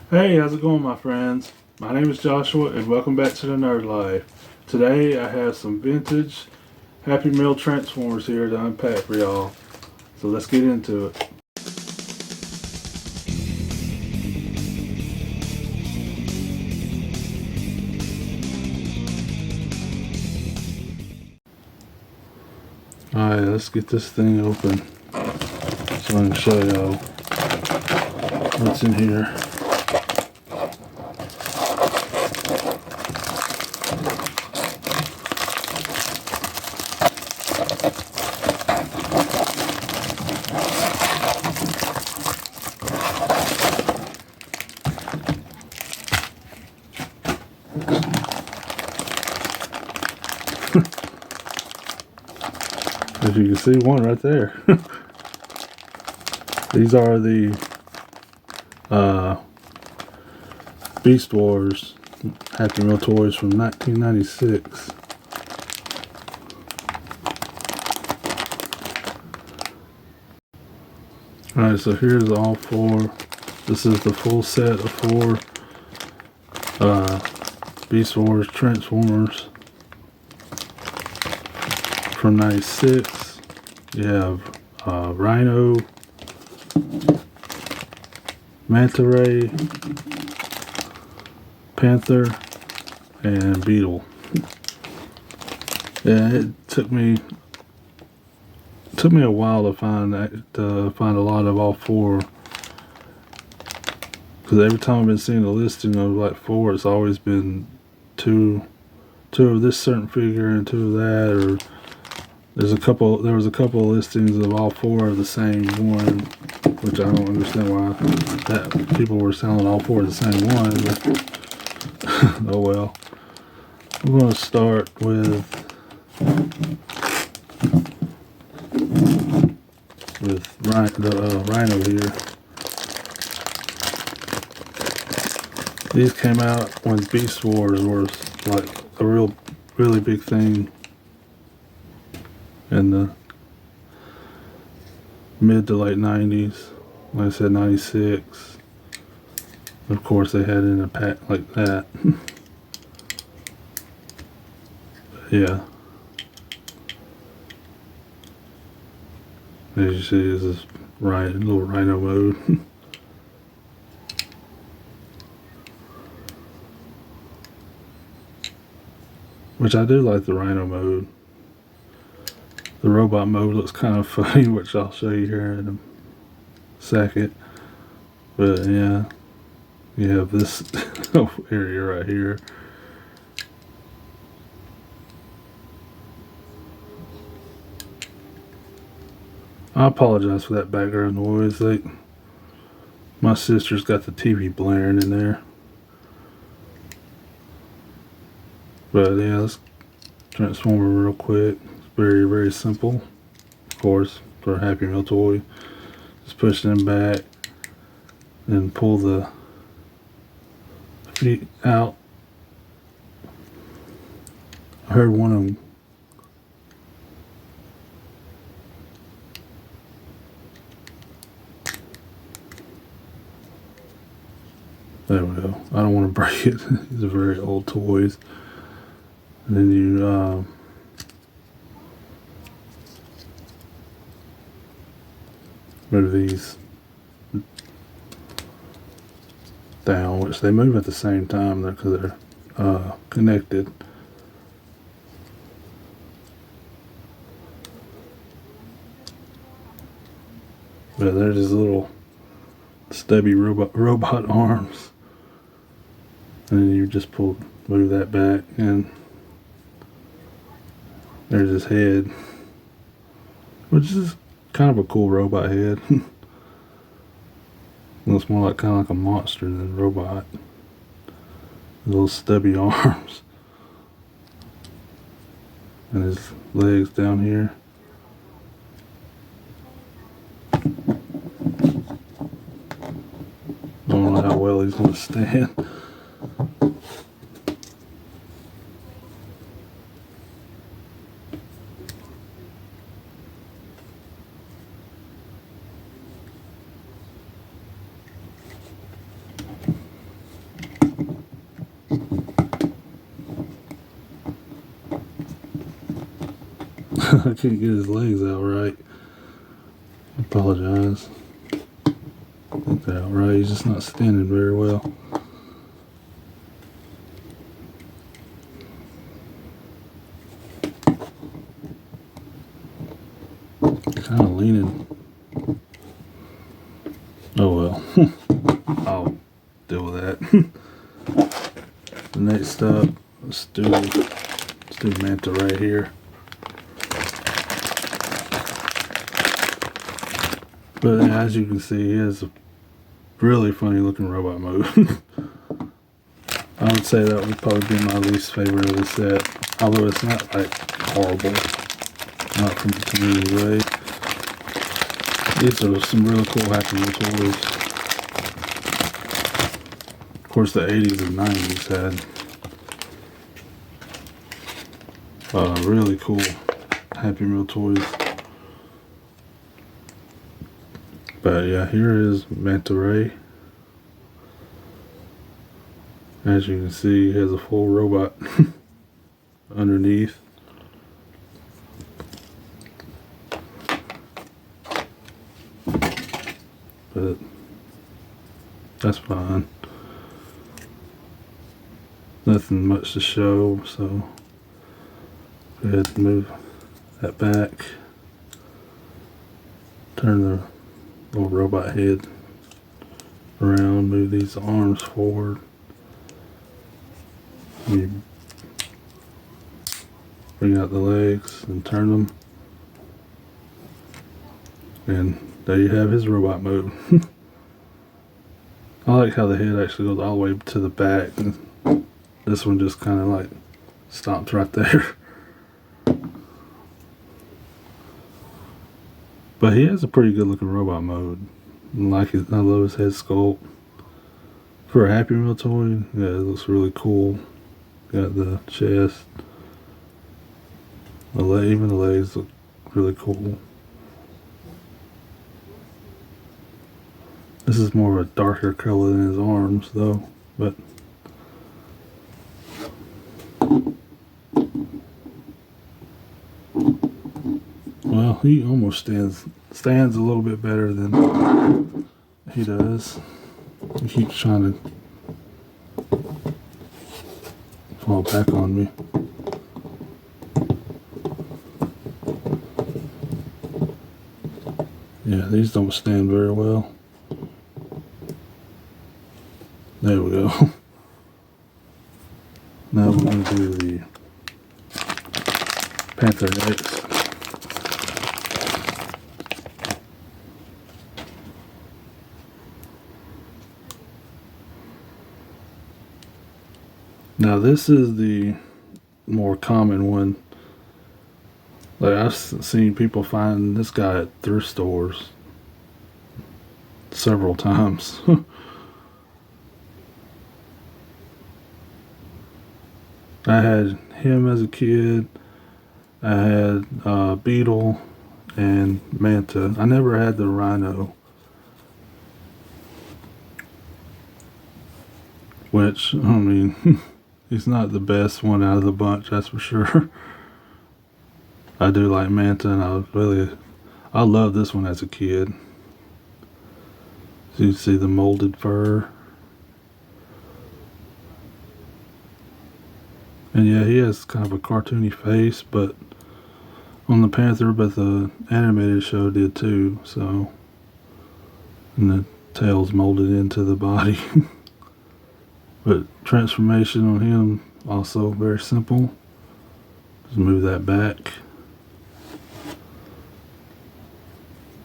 Hey, how's it going, my friends? My name is Joshua, and welcome back to the Nerd Life. Today, I have some vintage Happy Meal Transformers here to unpack for y'all. So let's get into it. Alright, let's get this thing open so I can show y'all what's in here. As you can see, one right there. These are the Beast Wars Happy Meal toys from 1996. Alright, so here's all four. This is the full set of four Beast Wars Transformers from 96. You have Rhino, Manta Ray, Panther, and Beetle. Yeah, it took me a while to find a lot of all four, because every time I've been seeing a listing of like four, it's always been two of this certain figure and two of that, or there was a couple of listings of all four of the same one, which I don't understand why that people were selling all four of the same one, but oh well. I'm going to start with Rhino here. These came out when Beast Wars was like a really big thing in the mid to late 90s. Like I said, 96. Of course, they had it in a pack like that. Yeah. As you see, this is little Rhino mode. Which I do like the Rhino mode. The robot mode looks kind of funny, which I'll show you here in a second. But yeah, you have this area right here. I apologize for that background noise. My sister's got the TV blaring in there. But yeah, let's transform it real quick. It's very simple. Of course, for a Happy Meal toy. Just push them back and pull the feet out. I heard one of them. There we go. I don't want to break it. These are very old toys. And then you move these down, which they move at the same time because they're connected. But there's these little stubby robot arms, and then you just move that back, and there's his head, which is kind of a cool robot head. Looks more like kind of like a monster than a robot. Little stubby arms, and his legs down here. I don't know how well he's going to stand. I can't get his legs out right. I apologize. Get that out right. He's just not standing very well. Kind of leaning. Oh well. I'll deal with that. The next up, let's do Manta right here. But as you can see, he has a really funny looking robot mode. I would say that would probably be my least favorite of the set. Although it's not like horrible. Not from to me anyway. These are some really cool Happy Meal toys. Of course the 80s and 90s had really cool Happy Meal toys. But yeah, here is Manta Ray. As you can see, he has a full robot underneath. But that's fine. Nothing much to show, so go ahead and move that back. Turn the little robot head around, move these arms forward. You bring out the legs and turn them. And there you have his robot mode. I like how the head actually goes all the way to the back. And this one just kind of like stops right there. But he has a pretty good looking robot mode. I love his head sculpt. For a Happy Meal toy, yeah, it looks really cool. Got the chest. Even the legs look really cool. This is more of a darker color than his arms though, but well, he almost stands a little bit better than he does. He keeps trying to fall back on me. Yeah, these don't stand very well. There we go. Now we're going to do the Panther next. Now this is the more common one. Like I've seen people find this guy at thrift stores several times. I had him as a kid. I had Beetle and Manta. I never had the Rhino, which, I mean, he's not the best one out of the bunch, that's for sure. I do like Manta, and I love this one as a kid. So you can see the molded fur. And yeah, he has kind of a cartoony face, but on the Panther, but the animated show did too, so. And the tail's molded into the body. But transformation on him, also very simple. Just move that back.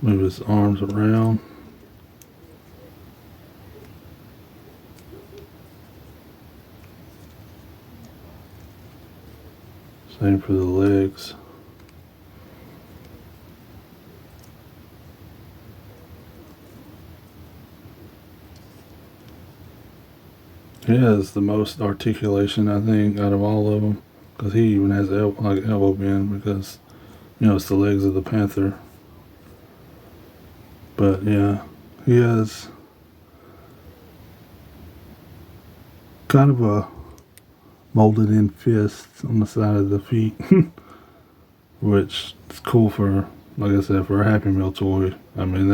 Move his arms around. Same for the legs. He has the most articulation, I think, out of all of them, because he even has elbow bend, because it's the legs of the Panther. But yeah, he has kind of a molded in fist on the side of the feet. which is cool for, like I said, for a Happy Meal toy. I mean,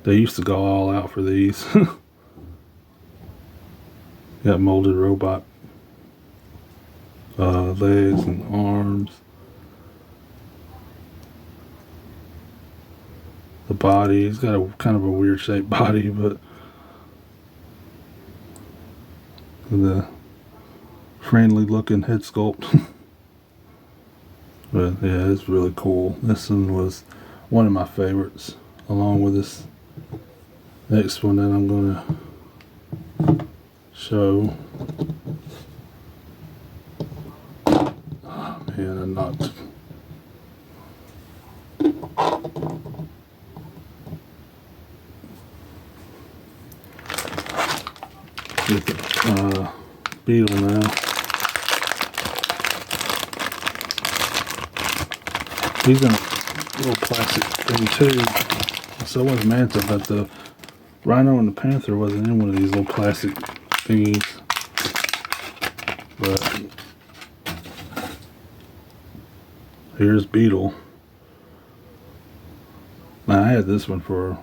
they used to go all out for these. Got molded robot legs and arms. The body, he's got a kind of a weird shaped body, but the friendly looking head sculpt. But yeah, it's really cool. This one was one of my favorites, along with this next one that I'm gonna show. Oh man, I knocked. Get the beetle now. He's in a little plastic thing too. So was Manta, but the Rhino and the Panther wasn't in one of these little plastic thingies. But here's Beetle. Now I had this one for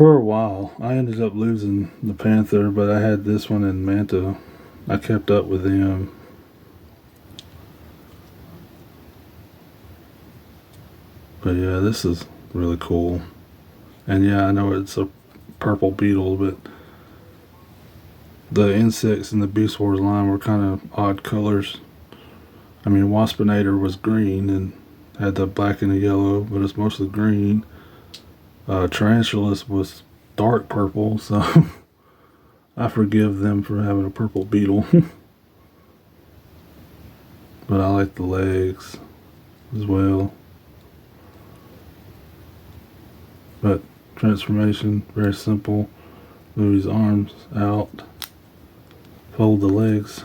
a while. I ended up losing the Panther, but I had this one in Manta. I kept up with them. But yeah, this is really cool. And yeah, I know it's a purple beetle, but the insects in the Beast Wars line were kind of odd colors. I mean, Waspinator was green and had the black and the yellow, but it's mostly green. Tarantulas was dark purple, so I forgive them for having a purple beetle. But I like the legs as well. But transformation, very simple. Move his arms out, fold the legs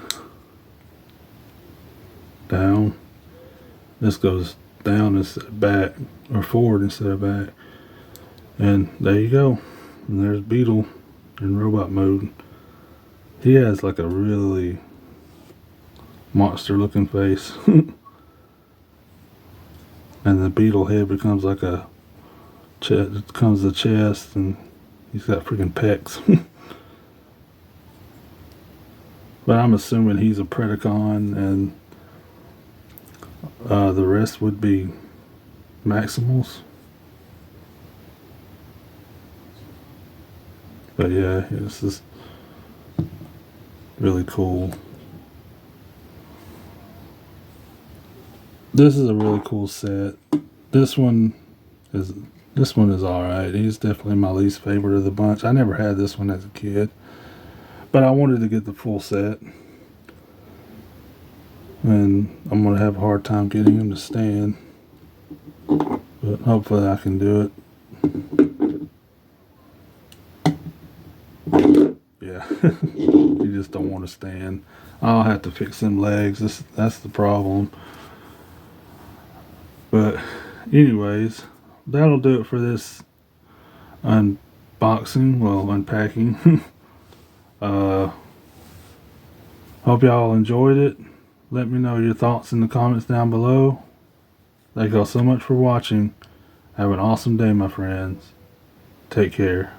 down. This goes down instead of back, or forward instead of back. And there you go. And there's Beetle in robot mode. He has like a really monster looking face. And the Beetle head becomes like a chest, it becomes the chest, and he's got freaking pecs. But I'm assuming he's a Predacon, and the rest would be Maximals. But yeah, this is really cool. This is a really cool set. This one is alright. He's definitely my least favorite of the bunch. I never had this one as a kid, but I wanted to get the full set, and I'm gonna have a hard time getting him to stand, but hopefully I can do it. Yeah, you just don't want to stand. I'll have to fix them legs. That's the problem. But anyways, that'll do it for this unboxing, well, unpacking. Hope y'all enjoyed it. Let me know your thoughts in the comments down below. Thank y'all so much for watching. Have an awesome day, my friends. Take care.